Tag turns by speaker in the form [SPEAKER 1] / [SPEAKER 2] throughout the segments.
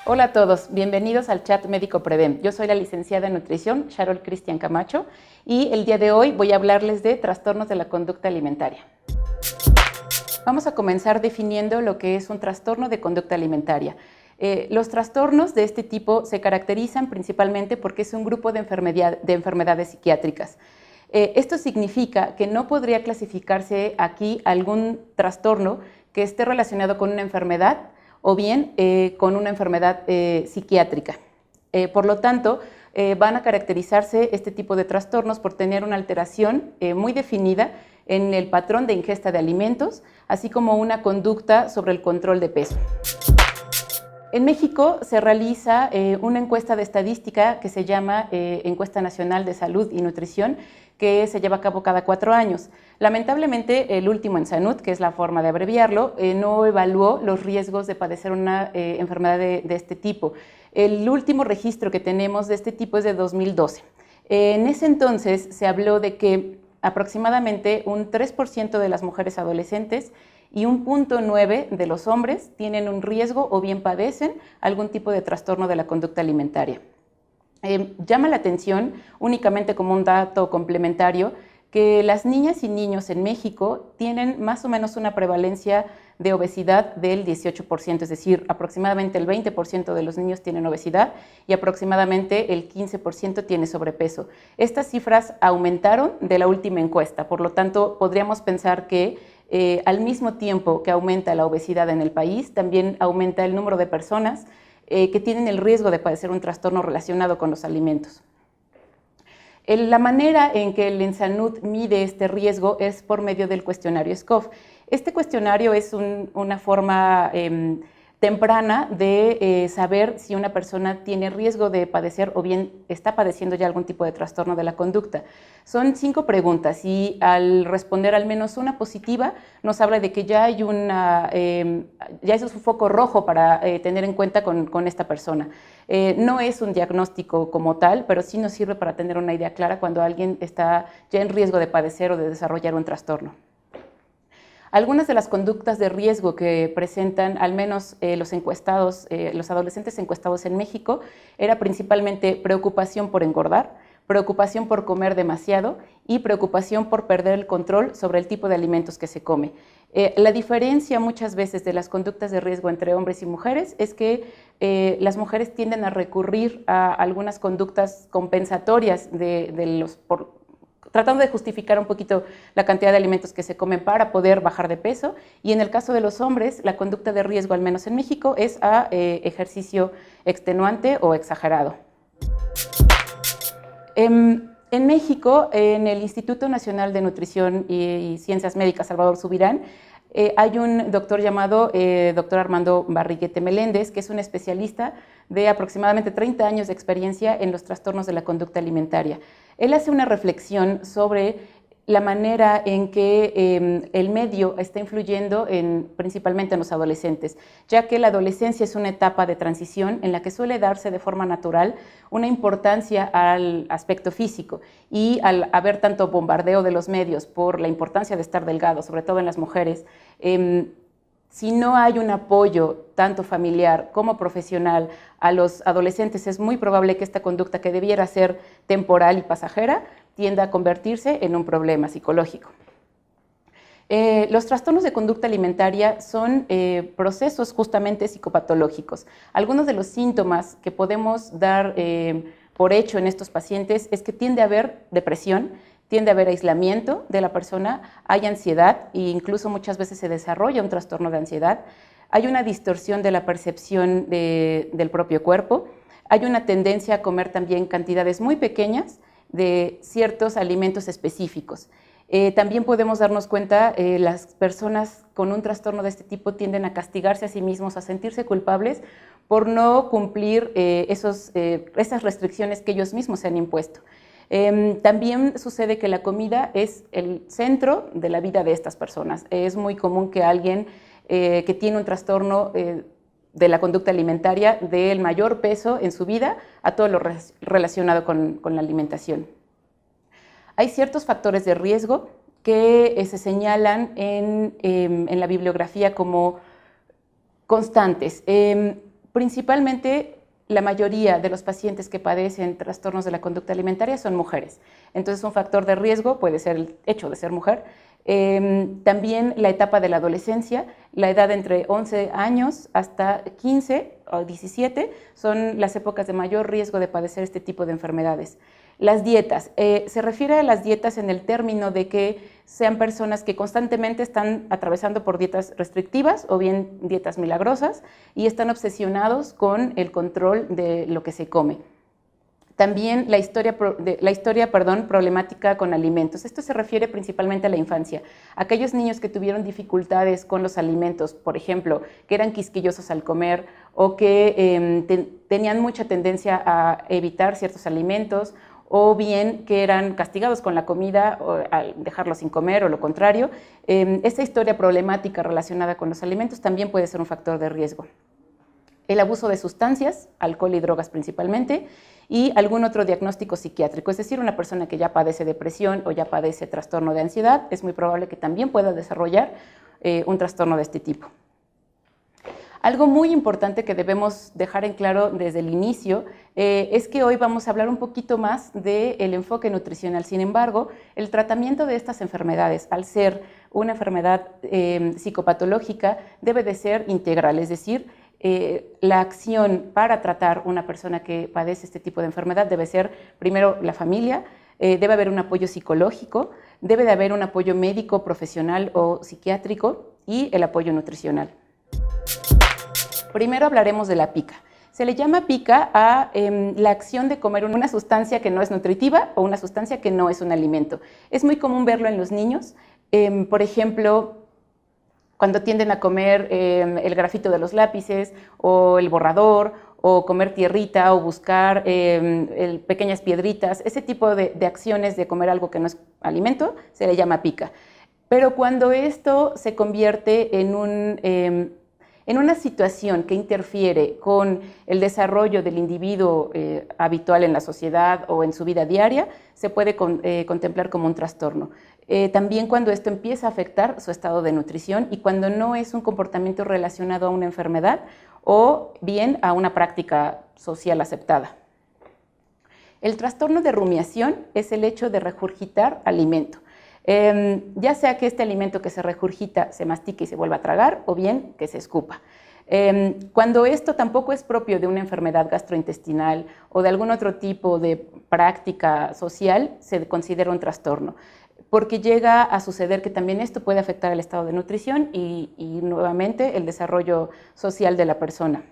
[SPEAKER 1] Hola a todos, bienvenidos al chat Médico Prevem. Yo soy la licenciada en nutrición, Sharol Cristian Camacho, y el día de hoy voy a hablarles de trastornos de la conducta alimentaria. Vamos a comenzar definiendo lo que es un trastorno de conducta alimentaria. Los trastornos de este tipo se caracterizan principalmente porque es un grupo de enfermedades psiquiátricas. Esto significa que no podría clasificarse aquí algún trastorno que esté relacionado con una enfermedad o bien con una enfermedad psiquiátrica. Por lo tanto, van a caracterizarse este tipo de trastornos por tener una alteración muy definida en el patrón de ingesta de alimentos, así como una conducta sobre el control de peso. En México se realiza una encuesta de estadística que se llama Encuesta Nacional de Salud y Nutrición, que se lleva a cabo cada 4 años. Lamentablemente, el último ENSANUD, que es la forma de abreviarlo, no evaluó los riesgos de padecer una enfermedad de este tipo. El último registro que tenemos de este tipo es de 2012. En ese entonces se habló de que aproximadamente un 3% de las mujeres adolescentes y un 0.9% de los hombres tienen un riesgo o bien padecen algún tipo de trastorno de la conducta alimentaria. Llama la atención, únicamente como un dato complementario, que las niñas y niños en México tienen más o menos una prevalencia de obesidad del 18%, es decir, aproximadamente el 20% de los niños tienen obesidad y aproximadamente el 15% tiene sobrepeso. Estas cifras aumentaron de la última encuesta, por lo tanto, podríamos pensar que al mismo tiempo que aumenta la obesidad en el país, también aumenta el número de personas que tienen el riesgo de padecer un trastorno relacionado con los alimentos. La manera en que el ENSANUD mide este riesgo es por medio del cuestionario SCOFF. Este cuestionario es una forma temprana de saber si una persona tiene riesgo de padecer o bien está padeciendo ya algún tipo de trastorno de la conducta. Son 5 preguntas y al responder al menos una positiva nos habla de que ya hay ya es un foco rojo para tener en cuenta con esta persona. No es un diagnóstico como tal, pero sí nos sirve para tener una idea clara cuando alguien está ya en riesgo de padecer o de desarrollar un trastorno. Algunas de las conductas de riesgo que presentan al menos los encuestados, los adolescentes encuestados en México, era principalmente preocupación por engordar, preocupación por comer demasiado y preocupación por perder el control sobre el tipo de alimentos que se come. La diferencia muchas veces de las conductas de riesgo entre hombres y mujeres es que las mujeres tienden a recurrir a algunas conductas compensatorias tratando de justificar un poquito la cantidad de alimentos que se comen para poder bajar de peso, y en el caso de los hombres, la conducta de riesgo, al menos en México, es a ejercicio extenuante o exagerado. En México, en el Instituto Nacional de Nutrición y Ciencias Médicas Salvador Subirán, hay un doctor llamado doctor Armando Barriguete Meléndez, que es un especialista de aproximadamente 30 años de experiencia en los trastornos de la conducta alimentaria. Él hace una reflexión sobre la manera en que el medio está influyendo principalmente en los adolescentes, ya que la adolescencia es una etapa de transición en la que suele darse de forma natural una importancia al aspecto físico, y al haber tanto bombardeo de los medios por la importancia de estar delgado, sobre todo en las mujeres, si no hay un apoyo tanto familiar como profesional a los adolescentes, es muy probable que esta conducta, que debiera ser temporal y pasajera, tienda a convertirse en un problema psicológico. Los trastornos de conducta alimentaria son procesos justamente psicopatológicos. Algunos de los síntomas que podemos dar por hecho en estos pacientes es que tiende a haber depresión, tiende a haber aislamiento de la persona, hay ansiedad e incluso muchas veces se desarrolla un trastorno de ansiedad, hay una distorsión de la percepción del propio cuerpo, hay una tendencia a comer también cantidades muy pequeñas de ciertos alimentos específicos. También podemos darnos cuenta, las personas con un trastorno de este tipo tienden a castigarse a sí mismos, a sentirse culpables por no cumplir esas restricciones que ellos mismos se han impuesto. También sucede que la comida es el centro de la vida de estas personas. Es muy común que alguien que tiene un trastorno de la conducta alimentaria dé el mayor peso en su vida a todo lo relacionado con la alimentación. Hay ciertos factores de riesgo que se señalan en la bibliografía como constantes. Principalmente, la mayoría de los pacientes que padecen trastornos de la conducta alimentaria son mujeres. Entonces, un factor de riesgo puede ser el hecho de ser mujer. También la etapa de la adolescencia, la edad entre 11 años hasta 15 o 17 son las épocas de mayor riesgo de padecer este tipo de enfermedades. Las dietas, se refiere a las dietas en el término de que sean personas que constantemente están atravesando por dietas restrictivas o bien dietas milagrosas y están obsesionados con el control de lo que se come. También la historia problemática con alimentos. Esto se refiere principalmente a la infancia. Aquellos niños que tuvieron dificultades con los alimentos, por ejemplo, que eran quisquillosos al comer o que tenían mucha tendencia a evitar ciertos alimentos, o bien que eran castigados con la comida o al dejarlo sin comer o lo contrario. Esta historia problemática relacionada con los alimentos también puede ser un factor de riesgo. El abuso de sustancias, alcohol y drogas principalmente, y algún otro diagnóstico psiquiátrico, es decir, una persona que ya padece depresión o ya padece trastorno de ansiedad, es muy probable que también pueda desarrollar un trastorno de este tipo. Algo muy importante que debemos dejar en claro desde el inicio es que hoy vamos a hablar un poquito más del enfoque nutricional. Sin embargo, el tratamiento de estas enfermedades, al ser una enfermedad psicopatológica, debe de ser integral, es decir, la acción para tratar una persona que padece este tipo de enfermedad debe ser primero la familia, debe haber un apoyo psicológico, debe de haber un apoyo médico, profesional o psiquiátrico y el apoyo nutricional. Primero hablaremos de la pica. Se le llama pica a la acción de comer una sustancia que no es nutritiva o una sustancia que no es un alimento. Es muy común verlo en los niños, por ejemplo, cuando tienden a comer el grafito de los lápices o el borrador o comer tierrita o buscar pequeñas piedritas, ese tipo de acciones de comer algo que no es alimento se le llama pica. Pero cuando esto se convierte en una situación que interfiere con el desarrollo del individuo habitual en la sociedad o en su vida diaria, se puede contemplar como un trastorno. También cuando esto empieza a afectar su estado de nutrición y cuando no es un comportamiento relacionado a una enfermedad o bien a una práctica social aceptada. El trastorno de rumiación es el hecho de regurgitar alimento. Ya sea que este alimento que se regurgita se mastique y se vuelva a tragar o bien que se escupa. Cuando esto tampoco es propio de una enfermedad gastrointestinal o de algún otro tipo de práctica social, se considera un trastorno, porque llega a suceder que también esto puede afectar el estado de nutrición y nuevamente el desarrollo social de la persona.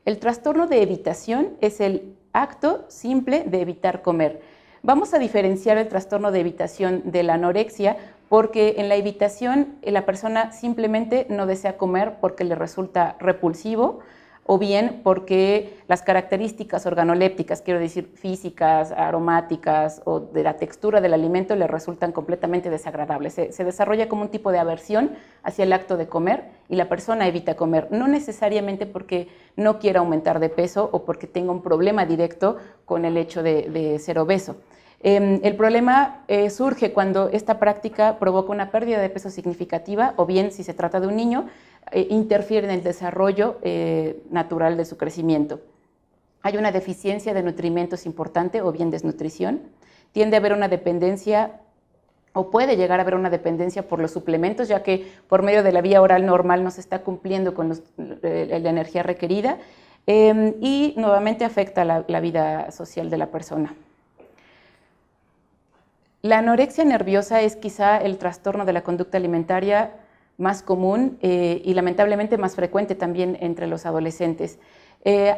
[SPEAKER 1] El trastorno de evitación es el acto simple de evitar comer. Vamos a diferenciar el trastorno de evitación de la anorexia porque en la evitación la persona simplemente no desea comer porque le resulta repulsivo o bien porque las características organolépticas, quiero decir físicas, aromáticas o de la textura del alimento le resultan completamente desagradables. Se desarrolla como un tipo de aversión hacia el acto de comer y la persona evita comer, no necesariamente porque no quiera aumentar de peso o porque tenga un problema directo con el hecho de ser obeso. El problema surge cuando esta práctica provoca una pérdida de peso significativa o bien, si se trata de un niño, interfiere en el desarrollo natural de su crecimiento. Hay una deficiencia de nutrimentos importante o bien desnutrición. Tiende a haber una dependencia o puede llegar a haber una dependencia por los suplementos, ya que por medio de la vía oral normal no se está cumpliendo con la energía requerida y nuevamente afecta la vida social de la persona. La anorexia nerviosa es quizá el trastorno de la conducta alimentaria más común y lamentablemente más frecuente también entre los adolescentes.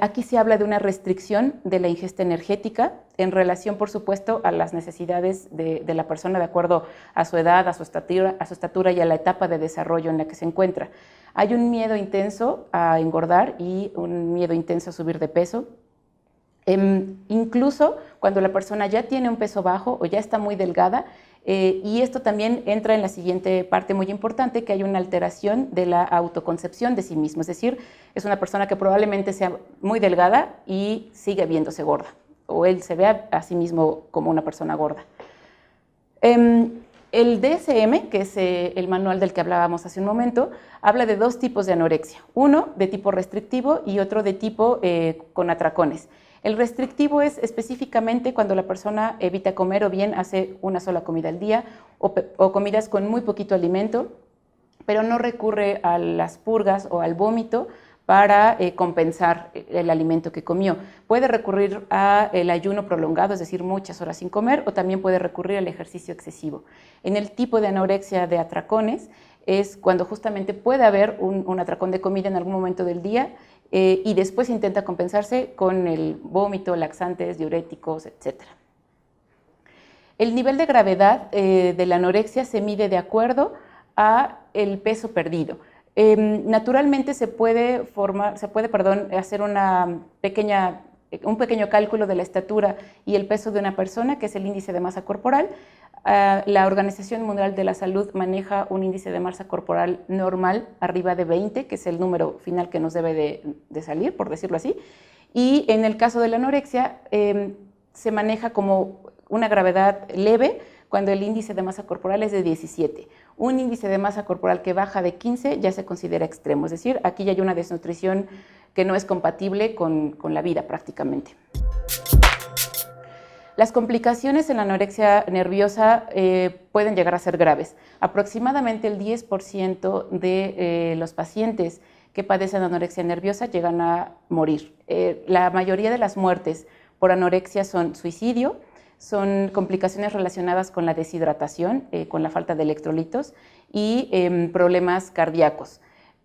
[SPEAKER 1] Aquí se habla de una restricción de la ingesta energética en relación, por supuesto, a las necesidades de la persona de acuerdo a su edad, a su estatura y a la etapa de desarrollo en la que se encuentra. Hay un miedo intenso a engordar y un miedo intenso a subir de peso. Incluso cuando la persona ya tiene un peso bajo o ya está muy delgada, y esto también entra en la siguiente parte muy importante, que hay una alteración de la autoconcepción de sí mismo, es decir, es una persona que probablemente sea muy delgada y sigue viéndose gorda, o él se ve a sí mismo como una persona gorda. El DSM, que es el manual del que hablábamos hace un momento, habla de dos tipos de anorexia. Uno de tipo restrictivo y otro de tipo con atracones. El restrictivo es específicamente cuando la persona evita comer o bien hace una sola comida al día o comidas con muy poquito alimento, pero no recurre a las purgas o al vómito para compensar el alimento que comió. Puede recurrir al ayuno prolongado, es decir, muchas horas sin comer, o también puede recurrir al ejercicio excesivo. En el tipo de anorexia de atracones es cuando justamente puede haber un atracón de comida en algún momento del día y después intenta compensarse con el vómito, laxantes, diuréticos, etc. El nivel de gravedad de la anorexia se mide de acuerdo a el peso perdido. Naturalmente se puede hacer un pequeño cálculo de la estatura y el peso de una persona, que es el índice de masa corporal. La Organización Mundial de la Salud maneja un índice de masa corporal normal arriba de 20, que es el número final que nos debe de salir, por decirlo así. Y en el caso de la anorexia, se maneja como una gravedad leve cuando el índice de masa corporal es de 17. Un índice de masa corporal que baja de 15 ya se considera extremo, es decir, aquí ya hay una desnutrición que no es compatible con la vida prácticamente. Las complicaciones en la anorexia nerviosa pueden llegar a ser graves. Aproximadamente el 10% de los pacientes que padecen anorexia nerviosa llegan a morir. La mayoría de las muertes por anorexia son suicidio, son complicaciones relacionadas con la deshidratación, con la falta de electrolitos y problemas cardíacos.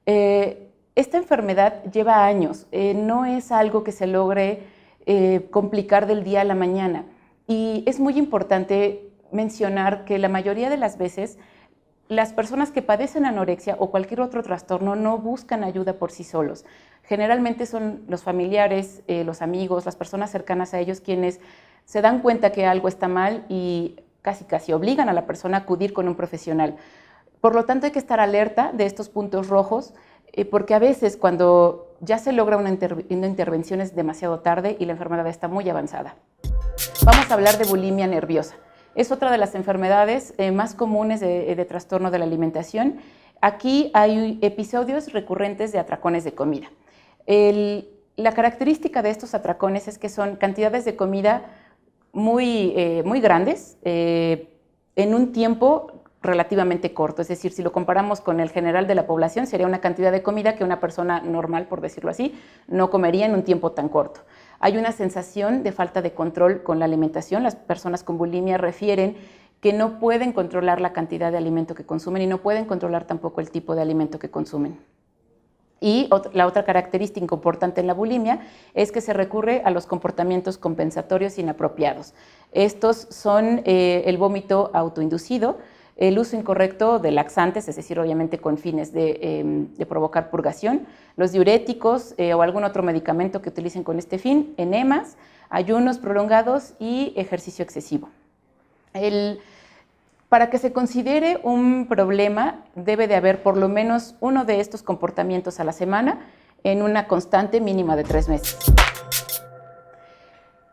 [SPEAKER 1] Esta enfermedad lleva años, no es algo que se logre complicar del día a la mañana. Y es muy importante mencionar que la mayoría de las veces las personas que padecen anorexia o cualquier otro trastorno no buscan ayuda por sí solos. Generalmente son los familiares, los amigos, las personas cercanas a ellos quienes se dan cuenta que algo está mal y casi obligan a la persona a acudir con un profesional. Por lo tanto, hay que estar alerta de estos puntos rojos, porque a veces cuando ya se logra una intervención es demasiado tarde y la enfermedad está muy avanzada. Vamos a hablar de bulimia nerviosa. Es otra de las enfermedades más comunes de trastorno de la alimentación. Aquí hay episodios recurrentes de atracones de comida. La característica de estos atracones es que son cantidades de comida muy grandes en un tiempo relativamente corto. Es decir, si lo comparamos con el general de la población, sería una cantidad de comida que una persona normal, por decirlo así, no comería en un tiempo tan corto. Hay una sensación de falta de control con la alimentación. Las personas con bulimia refieren que no pueden controlar la cantidad de alimento que consumen y no pueden controlar tampoco el tipo de alimento que consumen. Y la otra característica importante en la bulimia es que se recurre a los comportamientos compensatorios inapropiados. Estos son el vómito autoinducido, el uso incorrecto de laxantes, es decir, obviamente con fines de provocar purgación, los diuréticos o algún otro medicamento que utilicen con este fin, enemas, ayunos prolongados y ejercicio excesivo. Para que se considere un problema, debe de haber por lo menos uno de estos comportamientos a la semana en una constante mínima de 3 meses.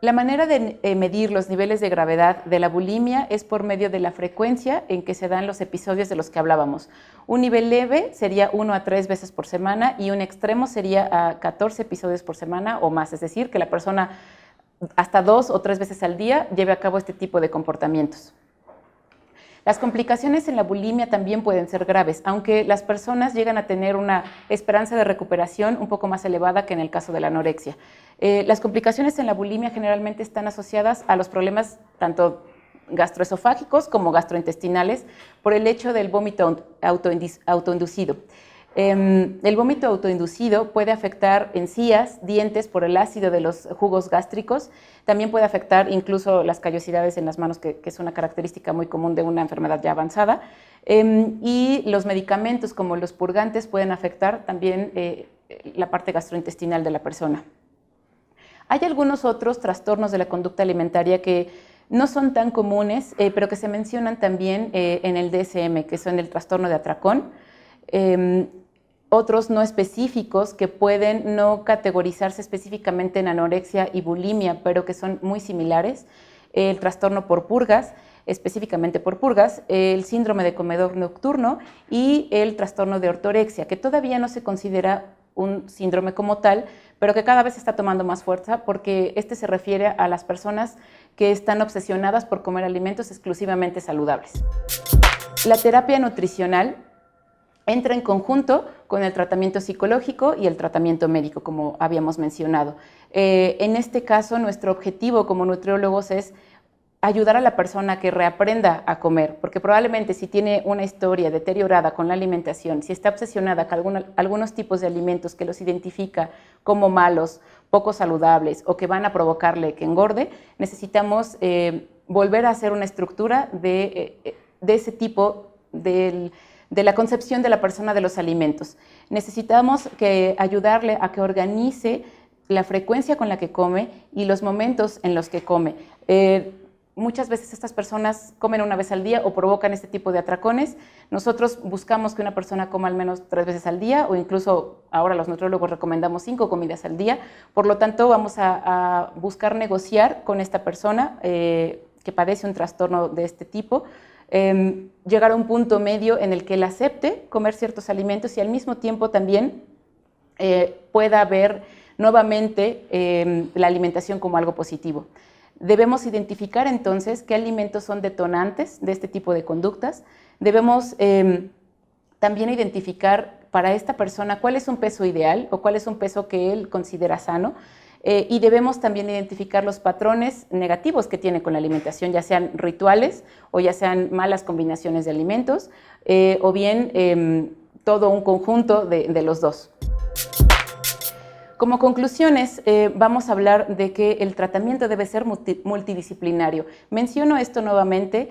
[SPEAKER 1] La manera de medir los niveles de gravedad de la bulimia es por medio de la frecuencia en que se dan los episodios de los que hablábamos. Un nivel leve sería 1 a 3 veces por semana y un extremo sería a 14 episodios por semana o más, es decir, que la persona hasta 2 o 3 veces al día lleve a cabo este tipo de comportamientos. Las complicaciones en la bulimia también pueden ser graves, aunque las personas llegan a tener una esperanza de recuperación un poco más elevada que en el caso de la anorexia. Las complicaciones en la bulimia generalmente están asociadas a los problemas tanto gastroesofágicos como gastrointestinales por el hecho del vómito autoinducido. El vómito autoinducido puede afectar encías, dientes por el ácido de los jugos gástricos. También puede afectar incluso las callosidades en las manos, que es una característica muy común de una enfermedad ya avanzada. Y los medicamentos como los purgantes pueden afectar también la parte gastrointestinal de la persona. Hay algunos otros trastornos de la conducta alimentaria que no son tan comunes, pero que se mencionan también en el DSM, que son el trastorno de atracón. Otros no específicos que pueden no categorizarse específicamente en anorexia y bulimia, pero que son muy similares. El trastorno por purgas, específicamente por purgas, el síndrome de comedor nocturno y el trastorno de ortorexia, que todavía no se considera un síndrome como tal, pero que cada vez está tomando más fuerza porque este se refiere a las personas que están obsesionadas por comer alimentos exclusivamente saludables. La terapia nutricional entra en conjunto con el tratamiento psicológico y el tratamiento médico, como habíamos mencionado. En este caso, nuestro objetivo como nutriólogos es ayudar a la persona a que reaprenda a comer, porque probablemente si tiene una historia deteriorada con la alimentación, si está obsesionada con algunos tipos de alimentos que los identifica como malos, poco saludables o que van a provocarle que engorde, necesitamos volver a hacer una estructura de ese tipo de la concepción de la persona de los alimentos. Necesitamos ayudarle a que organice la frecuencia con la que come y los momentos en los que come. Muchas veces estas personas comen una vez al día o provocan este tipo de atracones. Nosotros buscamos que una persona coma al menos 3 veces al día o incluso ahora los nutriólogos recomendamos 5 comidas al día. Por lo tanto, vamos a buscar negociar con esta persona que padece un trastorno de este tipo, llegar a un punto medio en el que él acepte comer ciertos alimentos y al mismo tiempo también pueda ver nuevamente la alimentación como algo positivo. Debemos identificar entonces qué alimentos son detonantes de este tipo de conductas. Debemos también identificar para esta persona cuál es un peso ideal o cuál es un peso que él considera sano. Y debemos también identificar los patrones negativos que tiene con la alimentación, ya sean rituales o ya sean malas combinaciones de alimentos o bien todo un conjunto de los dos. Como conclusiones, vamos a hablar de que el tratamiento debe ser multidisciplinario. Menciono esto nuevamente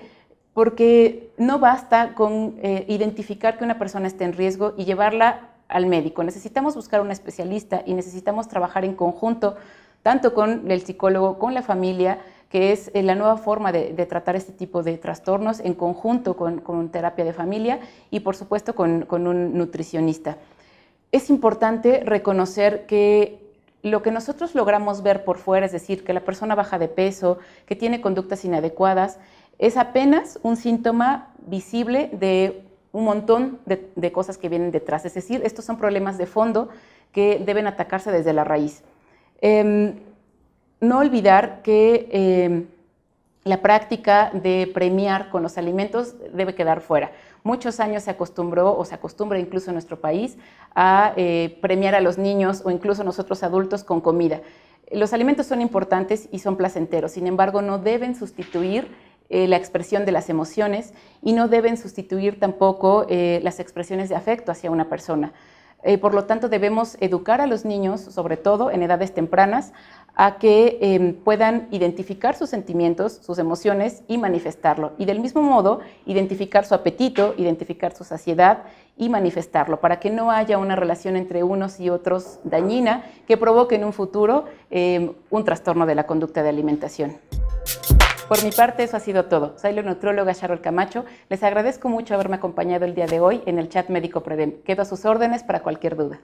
[SPEAKER 1] porque no basta con identificar que una persona está en riesgo y llevarla al médico. Necesitamos buscar un especialista y necesitamos trabajar en conjunto, tanto con el psicólogo, con la familia, que es la nueva forma de tratar este tipo de trastornos, en conjunto con terapia de familia y, por supuesto, con un nutricionista. Es importante reconocer que lo que nosotros logramos ver por fuera, es decir, que la persona baja de peso, que tiene conductas inadecuadas, es apenas un síntoma visible de un montón de cosas que vienen detrás. Es decir, estos son problemas de fondo que deben atacarse desde la raíz. No olvidar que la práctica de premiar con los alimentos debe quedar fuera. Muchos años se acostumbró o se acostumbra incluso en nuestro país a premiar a los niños o incluso nosotros adultos con comida. Los alimentos son importantes y son placenteros, sin embargo no deben sustituir la expresión de las emociones y no deben sustituir tampoco las expresiones de afecto hacia una persona. Por lo tanto, debemos educar a los niños, sobre todo en edades tempranas, a que puedan identificar sus sentimientos, sus emociones y manifestarlo. Y del mismo modo, identificar su apetito, identificar su saciedad y manifestarlo, para que no haya una relación entre unos y otros dañina que provoque en un futuro un trastorno de la conducta de alimentación. Por mi parte, eso ha sido todo. Soy la nutrióloga Sharol Camacho. Les agradezco mucho haberme acompañado el día de hoy en el chat Médico Predem. Quedo a sus órdenes para cualquier duda.